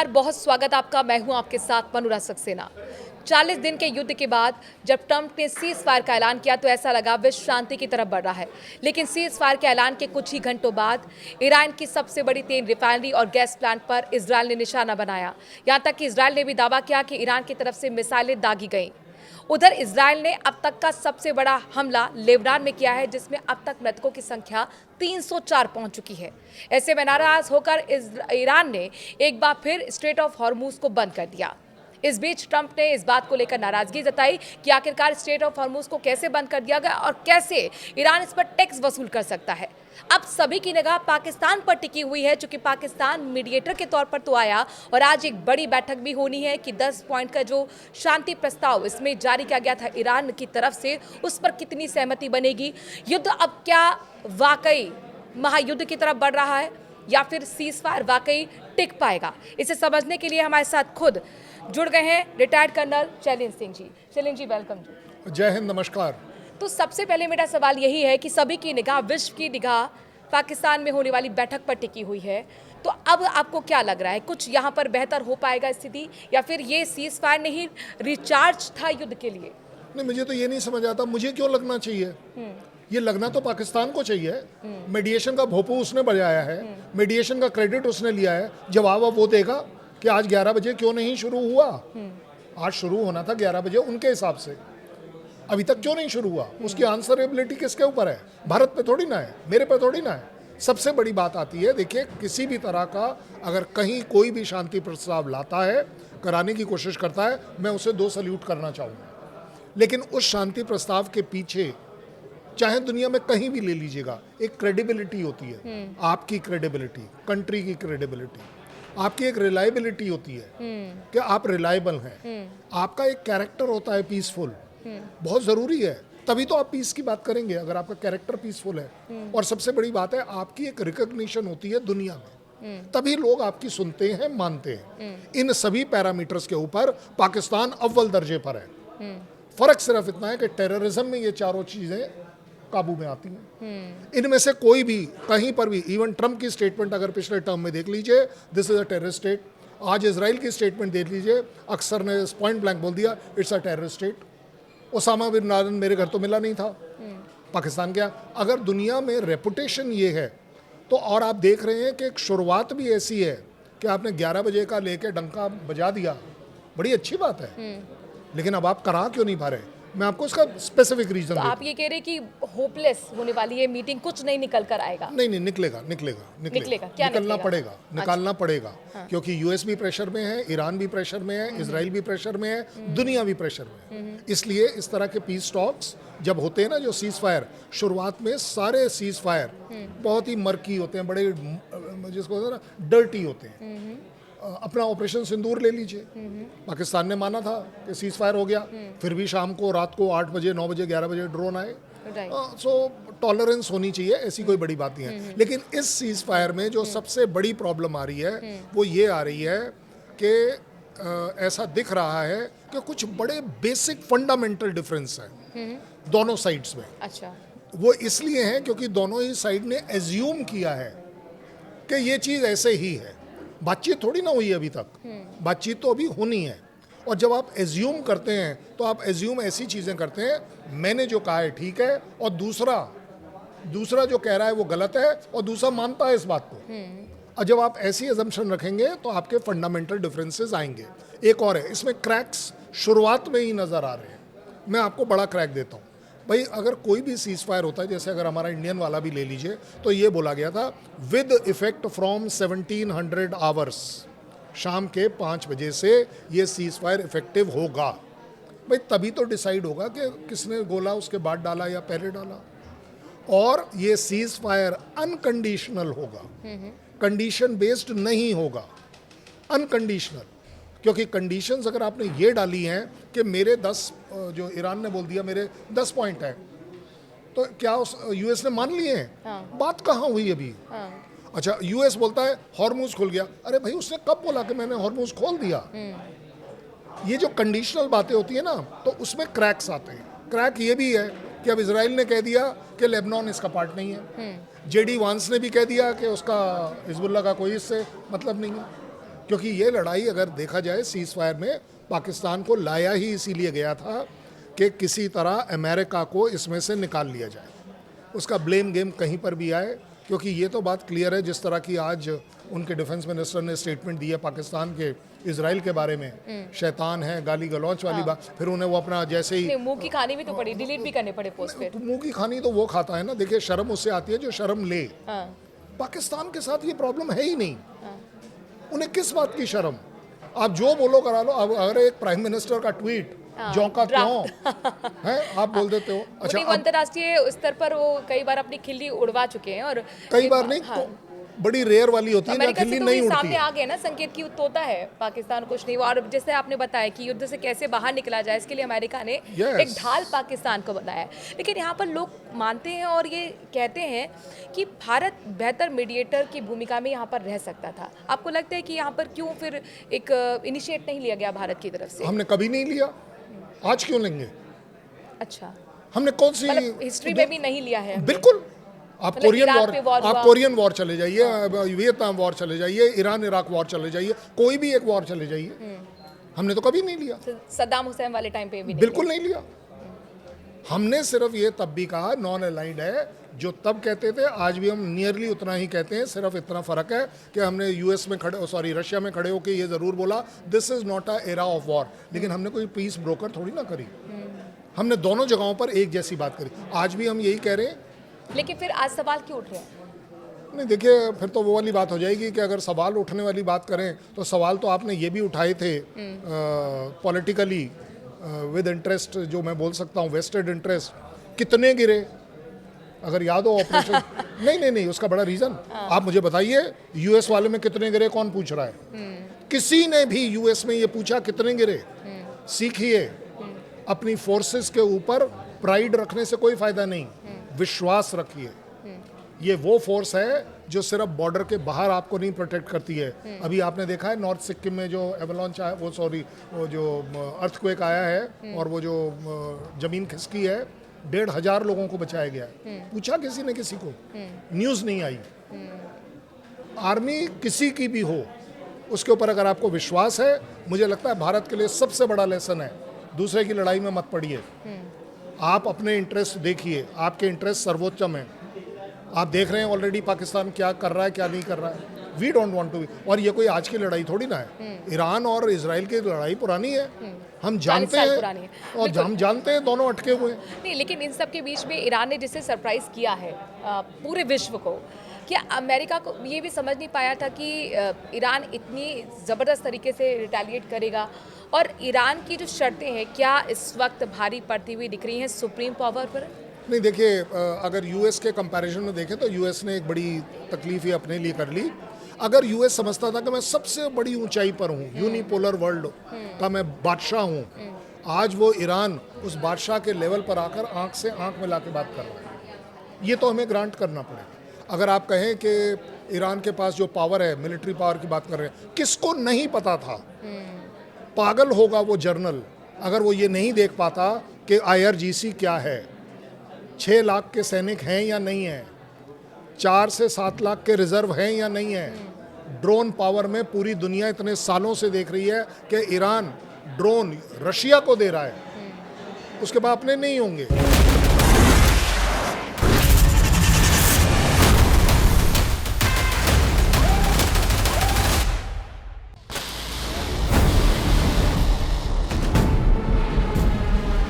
नमस्कार, बहुत स्वागत आपका। मैं हूं आपके साथ मनुरा सक्सेना। 40 दिन के युद्ध के बाद जब ट्रंप ने सीज फायर का ऐलान किया तो ऐसा लगा विश्व शांति की तरफ बढ़ रहा है। लेकिन सीज फायर के ऐलान के कुछ ही घंटों बाद ईरान की सबसे बड़ी तेल रिफाइनरी और गैस प्लांट पर इजरायल ने निशाना बनाया। यहां तक कि इजरायल ने भी दावा किया कि ईरान की तरफ से मिसाइलें दागी गईं। उधर इजरायल ने अब तक का सबसे बड़ा हमला लेबनान में किया है, जिसमें अब तक मृतकों की संख्या 304 पहुंच चुकी है। ऐसे में नाराज होकर ईरान ने एक बार फिर स्ट्रेट ऑफ हॉर्मुज को बंद कर दिया। इस बीच ट्रंप ने इस बात को लेकर नाराजगी जताई कि आखिरकार स्ट्रेट ऑफ हॉर्मुज को कैसे बंद कर दिया गया और कैसे ईरान इस पर टैक्स वसूल कर सकता है। अब सभी की निगाह पाकिस्तान पर टिकी हुई है, क्योंकि पाकिस्तान मीडिएटर के तौर पर तो आया और आज एक बड़ी बैठक भी होनी है कि 10 पॉइंट का जो शांति प्रस्ताव इसमें जारी किया गया था ईरान की तरफ से, उस पर कितनी सहमति बनेगी। युद्ध अब क्या वाकई महायुद्ध की तरफ बढ़ रहा है या फिर सीज फायर वाकई टिक पाएगा, इसे समझने के लिए हमारे साथ खुद जुड़ गए हैं retired colonel Shailendra Singh ji. Shailendra ji, welcome जी। जय हिंद, नमस्कार। तो सबसे पहले मेरा सवाल यही है कि सभी की निगाह, विश्व की निगाह पाकिस्तान में होने वाली बैठक पर टिकी हुई है, तो अब आपको क्या लग रहा है, कुछ यहाँ पर बेहतर हो पाएगा स्थिति या फिर ये सीज फायर नहीं रिचार्ज था युद्ध के लिए? नहीं, मुझे तो ये नहीं समझ आता मुझे क्यों लगना चाहिए। ये लगना तो पाकिस्तान को चाहिए। मीडिएशन का भोपू उसने बजाया है, मीडिएशन का क्रेडिट उसने लिया है। जवाब अब वो देगा कि आज 11 बजे क्यों नहीं शुरू हुआ। आज शुरू होना था 11 बजे उनके हिसाब से, अभी तक क्यों नहीं शुरू हुआ। उसकी आंसरेबिलिटी किसके ऊपर है? भारत पे थोड़ी ना है, मेरे पे थोड़ी ना है। सबसे बड़ी बात आती है, देखिए, किसी भी तरह का अगर कहीं कोई भी शांति प्रस्ताव लाता है, कराने की कोशिश करता है, मैं उसे 2 सल्यूट करना चाहूँगा। लेकिन उस शांति प्रस्ताव के पीछे, चाहे दुनिया में कहीं भी ले लीजिएगा, एक क्रेडिबिलिटी होती है। आपकी क्रेडिबिलिटी, कंट्री की क्रेडिबिलिटी, आपकी एक रिलायबिलिटी होती है कि आप रिलायबल हैं। आपका एक कैरेक्टर होता है पीसफुल, बहुत ज़रूरी है। तभी तो आप पीस की बात करेंगे, अगर आपका कैरेक्टर पीसफुल है। और सबसे बड़ी बात है, आपकी एक रिकॉग्निशन होती है दुनिया में, तभी लोग आपकी सुनते हैं, मानते हैं। इन सभी पैरामीटर्स के ऊपर पाकिस्तान अव्वल दर्जे पर है। फर्क सिर्फ इतना है कि टेररिज्म में ये चारों चीज़ें काबू में आती हैं। इनमें से कोई भी कहीं पर भी, इवन ट्रंप की स्टेटमेंट अगर पिछले टर्म में देख लीजिए, this is a terrorist state. आज इजराइल की स्टेटमेंट देख लीजिए, अक्सर ने पॉइंट ब्लैंक बोल दिया, it's a terrorist state. Osama bin Laden मेरे घर तो मिला नहीं था। पाकिस्तान क्या, अगर दुनिया में रेपुटेशन ये है तो, और आप देख रहे हैं कि एक शुरुआत भी ऐसी है कि आपने 11 बजे का लेके डंका बजा दिया, बड़ी अच्छी बात है। लेकिन अब आप करा क्यों नहीं पा रहे? मैं आपको इसका स्पेसिफिक रीजन तो आप ये कह रहे हैं कि होपलेस होने वाली ये मीटिंग, कुछ नहीं निकल कर आएगा? नहीं, निकलेगा। क्या निकलना पड़ेगा, निकालना अच्छा। पड़ेगा। हाँ। क्योंकि यूएस भी प्रेशर में है, ईरान भी प्रेशर में है, इजराइल भी प्रेशर में है, दुनिया भी प्रेशर में है। इसलिए इस तरह के पीस टॉक्स जब होते हैं ना, जो सीज फायर, शुरुआत में सारे सीज फायर बहुत ही मर्की होते हैं, बड़े जिसको होता है ना, डर्टी होते हैं। अपना ऑपरेशन सिंदूर ले लीजिए, पाकिस्तान ने माना था कि सीज फायर हो गया, फिर भी शाम को, रात को 8 बजे, 9 बजे, 11 बजे ड्रोन आए। सो टॉलरेंस होनी चाहिए, ऐसी कोई बड़ी बात नहीं है। लेकिन इस सीज फायर में जो सबसे बड़ी प्रॉब्लम आ रही है वो ये आ रही है कि ऐसा दिख रहा है कि कुछ बड़े बेसिक फंडामेंटल डिफरेंस है दोनों साइड्स में। अच्छा। वो इसलिए है क्योंकि दोनों ही साइड ने एज्यूम किया है कि ये चीज़ ऐसे ही है। बातचीत थोड़ी ना हुई है अभी तक, बातचीत तो अभी होनी है। और जब आप एज्यूम करते हैं तो आप एज्यूम ऐसी चीज़ें करते हैं, मैंने जो कहा है ठीक है, और दूसरा जो कह रहा है वो गलत है, और दूसरा मानता है इस बात को। और जब आप ऐसी एजम्पशन रखेंगे तो आपके फंडामेंटल डिफरेंसेस आएंगे। एक और है, इसमें क्रैक्स शुरुआत में ही नज़र आ रहे हैं। मैं आपको बड़ा क्रैक देता हूँ भाई। अगर कोई भी सीज फायर होता है, जैसे अगर हमारा इंडियन वाला भी ले लीजिए, तो ये बोला गया था विद इफेक्ट फ्रॉम 1700 आवर्स, शाम के 5 बजे से ये सीज फायर इफेक्टिव होगा। भाई तभी तो डिसाइड होगा कि किसने गोला उसके बाद डाला या पहले डाला। और ये सीज फायर अनकंडीशनल होगा, कंडीशन बेस्ड नहीं होगा, अनकंडीशनल। क्योंकि कंडीशंस अगर आपने ये डाली हैं कि मेरे 10, जो ईरान ने बोल दिया मेरे 10 पॉइंट हैं, तो क्या उस यूएस ने मान लिए हैं? हाँ। बात कहाँ हुई अभी? हाँ। अच्छा, यूएस बोलता है हॉर्मुज खुल गया। अरे भाई, उसने कब बोला कि मैंने हॉर्मुज खोल दिया? ये जो कंडीशनल बातें होती है ना, तो उसमें क्रैक्स आते हैं। क्रैक ये भी है कि अब इजराइल ने कह दिया कि लेबनान इसका पार्ट नहीं है, जेडी वांस ने भी कह दिया कि उसका हिजबुल्लाह का कोई इससे मतलब नहीं है। क्योंकि ये लड़ाई अगर देखा जाए सीज फायर में पाकिस्तान को लाया ही इसीलिए गया था कि किसी तरह अमेरिका को इसमें से निकाल लिया जाए, उसका ब्लेम गेम कहीं पर भी आए। क्योंकि ये तो बात क्लियर है, जिस तरह की आज उनके डिफेंस मिनिस्टर ने स्टेटमेंट दी है पाकिस्तान के इजराइल के बारे में, शैतान है, गाली गलौच वाली बात, फिर उन्हें वो अपना जैसे ही मुंह की खानी भी तो पड़ी, डिलीट भी करने पड़े पोस्ट पे। तो मुंह की खानी तो वो खाता है ना। देखिए, शर्म उससे आती है जो शर्म ले। पाकिस्तान के साथ ये प्रॉब्लम है ही नहीं, उन्हें किस बात की शर्म। आप जो बोलो करा लो। अब अगर एक प्राइम मिनिस्टर का ट्वीट जो का क्यों है आप बोल देते हो। अच्छा, वो अंतर्राष्ट्रीय स्तर पर वो कई बार अपनी खिल्ली उड़वा चुके हैं, और कई बार नहीं तो बड़ी रेयर वाली होती है ना, अमेरिका से खिल्ली तो नहीं ये उड़ती। सामने आ गया ना संकेत की तोता है पाकिस्तान, कुछ नहीं। और जैसे आपने बताया कि युद्ध से कैसे बाहर निकला जाए, इसके लिए अमेरिका ने एक ढाल पाकिस्तान को बनाया है। लेकिन यहाँ पर लोग मानते हैं और ये कहते हैं कि भारत बेहतर मीडिएटर की भूमिका में यहाँ पर रह सकता था। आपको लगता है कि यहाँ पर क्यों फिर एक इनिशिएट नहीं लिया गया भारत की तरफ से? हमने कभी नहीं लिया, आज क्यों लेंगे? अच्छा, हमने कौन सी हिस्ट्री में भी नहीं लिया है? बिल्कुल। आप कोरियन वॉर, आप कोरियन वॉर चले जाइए, वियतनाम वॉर चले जाइए, ईरान इराक वॉर चले जाइए, कोई भी एक वॉर चले जाइए, हमने तो कभी नहीं लिया। सद्दाम हुसैन वाले टाइम पे भी बिल्कुल नहीं लिया। हमने सिर्फ ये तब भी कहा नॉन अलाइंड है, जो तब कहते थे आज भी हम नियरली उतना ही कहते हैं। सिर्फ इतना फर्क है कि हमने यूएस में खड़े रशिया में खड़े होकर ये ज़रूर बोला this is not a era of war, लेकिन हमने कोई पीस ब्रोकर थोड़ी ना करी। हमने दोनों जगहों पर एक जैसी बात करी, आज भी हम यही कह रहे हैं। लेकिन फिर आज सवाल क्यों उठ रहे हैं? नहीं, देखिए, फिर तो वो वाली बात हो जाएगी कि अगर सवाल उठने वाली बात करें तो सवाल तो आपने ये भी उठाए थे पॉलिटिकली विद इंटरेस्ट, जो मैं बोल सकता हूँ वेस्टेड इंटरेस्ट, कितने गिरे अगर याद हो ऑपरेशन नहीं, उसका बड़ा रीज़न आप मुझे बताइए। यूएस वाले में कितने गिरे कौन पूछ रहा है? किसी ने भी यूएस में ये पूछा कितने गिरे? सीखिए, अपनी फोर्सेस के ऊपर प्राइड रखने से कोई फायदा नहीं, विश्वास रखिए। ये वो फोर्स है जो सिर्फ बॉर्डर के बाहर आपको नहीं प्रोटेक्ट करती है। अभी आपने देखा है नॉर्थ सिक्किम में जो एवलांच आया, वो जो अर्थक्वेक आया है और वो जो जमीन खिसकी है, 1,500 लोगों को बचाया गया है। पूछा किसी ने किसी को? न्यूज़ नहीं आई। आर्मी किसी की भी हो, उसके ऊपर अगर आपको विश्वास है, मुझे लगता है भारत के लिए सबसे बड़ा लेसन है, दूसरे की लड़ाई में मत पड़िए। आप अपने इंटरेस्ट देखिए, आपके इंटरेस्ट सर्वोच्चम है। आप देख रहे हैं ऑलरेडी पाकिस्तान क्या कर रहा है, क्या नहीं कर रहा है। We don't want to be, और ये कोई आज की लड़ाई थोड़ी ना है। ईरान और इजराइल की लड़ाई पुरानी है, हम जानते हैं, और हम जानते हैं दोनों अटके हुए हैं। नहीं, लेकिन इन सब के बीच में ईरान ने जिससे सरप्राइज किया है पूरे विश्व को, क्या अमेरिका को ये भी समझ नहीं पाया था कि ईरान इतनी ज़बरदस्त तरीके से रिटेलिएट करेगा? और ईरान की जो शर्तें हैं, क्या इस वक्त भारी पड़ती हुई दिख रही हैं सुप्रीम पावर पर? नहीं, देखिए, अगर यूएस के कंपैरिजन में देखें तो यूएस ने एक बड़ी तकलीफ ही अपने लिए कर ली। अगर यूएस समझता था कि मैं सबसे बड़ी ऊंचाई पर हूँ, यूनिपोलर वर्ल्ड का मैं बादशाह हूँ, आज वो ईरान उस बादशाह के लेवल पर आकर आंख से आंख मिला के बात कर रहा है। ये तो हमें ग्रांट करना पड़ेगा। अगर आप कहें कि ईरान के पास जो पावर है, मिलिट्री पावर की बात कर रहे हैं, किसको नहीं पता था? पागल होगा वो जर्नल अगर वो ये नहीं देख पाता कि IRGC क्या है, 6 लाख के सैनिक हैं या नहीं हैं, 4 से 7 लाख के रिजर्व हैं या नहीं है। ड्रोन पावर में पूरी दुनिया इतने सालों से देख रही है कि ईरान ड्रोन रशिया को दे रहा है, उसके बाद अपने नहीं होंगे।